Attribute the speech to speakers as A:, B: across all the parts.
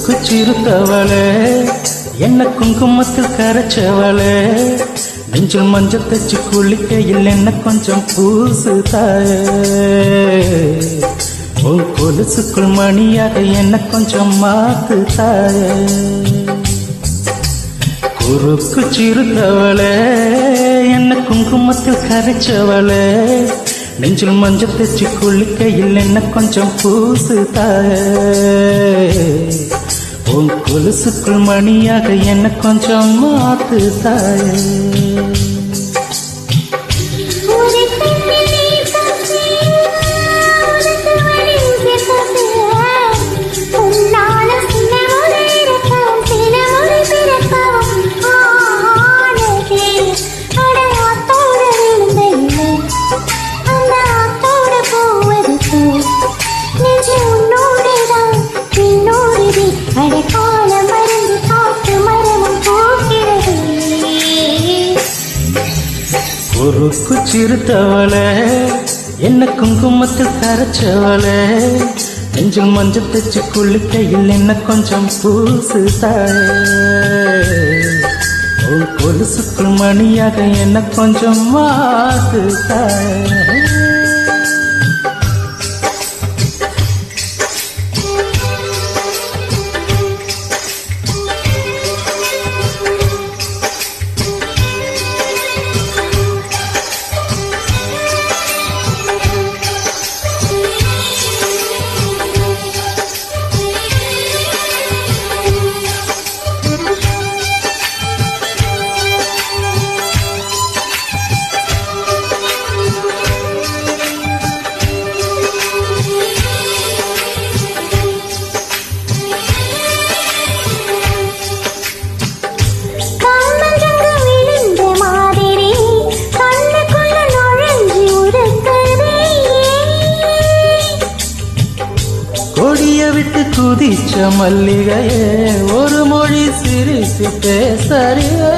A: குறுக்கு சிறுத்தவளே என்ன குங்குமத்தில் கரைச்சவளே நெஞ்சில் மஞ்சள் தச்சு குளிக்கையில் என்ன கொஞ்சம் பூசு தாயே உன் கொலுசுக்குள் மணியாக என்ன கொஞ்சம் மாத்து தாயே குறுக்கு சிறுத்தவளே என்ன குங்குமத்தில் கரைச்சவளே நெஞ்சில் மஞ்சள் தச்சு குளிக்கையில் என்ன கொஞ்சம் பூசு தாயே உன் கொலுசுக்குள் மணியாக என்ன கொஞ்சம் மாத்து தாயே குறுக்கு சிறுத்தவளே என்ன குங்குமத்தில் கரைச்சவளே நெஞ்சில் மஞ்சள் தச்சு குளிக்கையில் என்ன கொஞ்சம் பூசு தாயே உன் கொலுசுக்குள் மணியாக என்ன கொஞ்சம் மாத்து தாயே விட்டு குதிச்ச மல்லிகையே ஒரு மொழி சிரித்து பேசறியே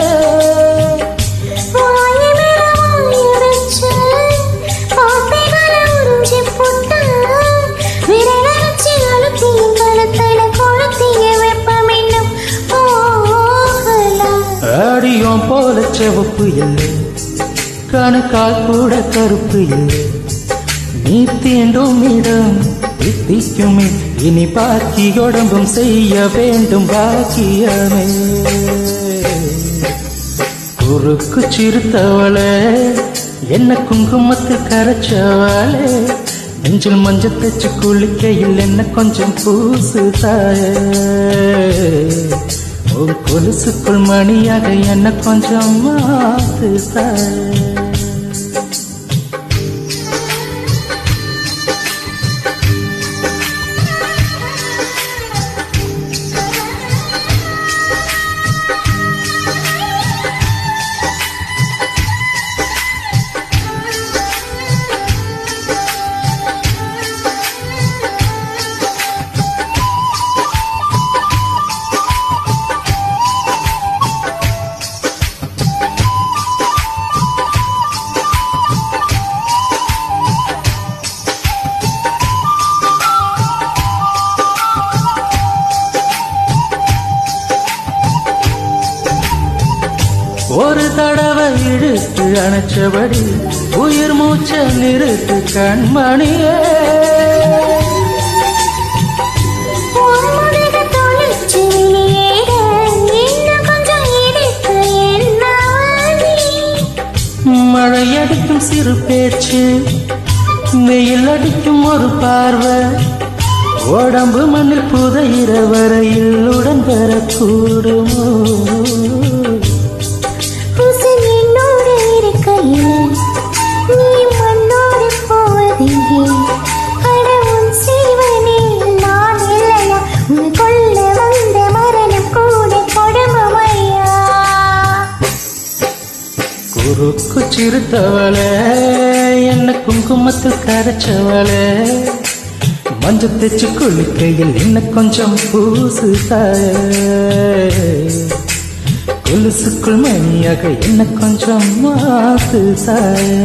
A: அடியோம் போல செவப்பு இல்லை கணக்கால் கூட கருப்பு இல்லை நீ தீண்டும் இடம் தித்திக்குமே இனி பாக்கி உடம்பும் செய்ய வேண்டும் பாக்கியமே குறுக்கு சிறுத்தவளே என்ன குங்குமத்து கரைச்சவளே நெஞ்சில் மஞ்சள் தச்சு குளிக்கையில் என்ன கொஞ்சம் பூசு தாயே உன் கொலுசுக்குள் மணியாக என்ன கொஞ்சம் மாத்து தாயே ஒரு தடவை இழுத்து அணைச்சபடி உயிர் மூச்ச நிறுத்து கண்மணியே மழையடிக்கும் சிறு பேச்சு வெயில் அடிக்கும் ஒரு பார்வை உடம்பு மண்ணில் புதையிற வரையில் உடன் பெறக்கூடுமோ குறுக்கு சிறுத்தவளே என்ன குங்குமத்தில் கரைச்சவளே மஞ்சள் தச்சு குளிக்கையில் என்ன கொஞ்சம் பூசு தாயே கொலுசுக்குள் மணியாக என்ன கொஞ்சம் மாத்து தாயே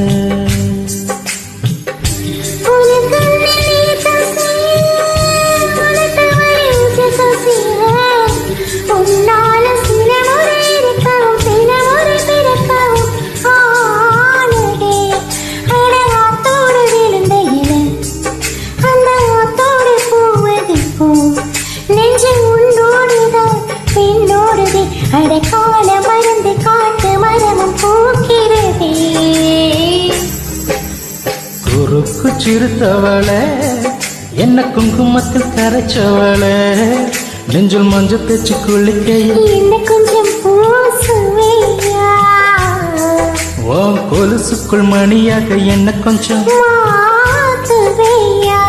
A: சிறுத்தவளே என்ன குங்குமத்தில் கரைச்சவளே நெஞ்சில் மஞ்சள் தேச்சு குளிக்கையில்
B: என்ன கொஞ்சம் பூசுவையா
A: ஓ கொலுசுக்குள் மணியாக என்ன கொஞ்சம்
B: மாத்துவையா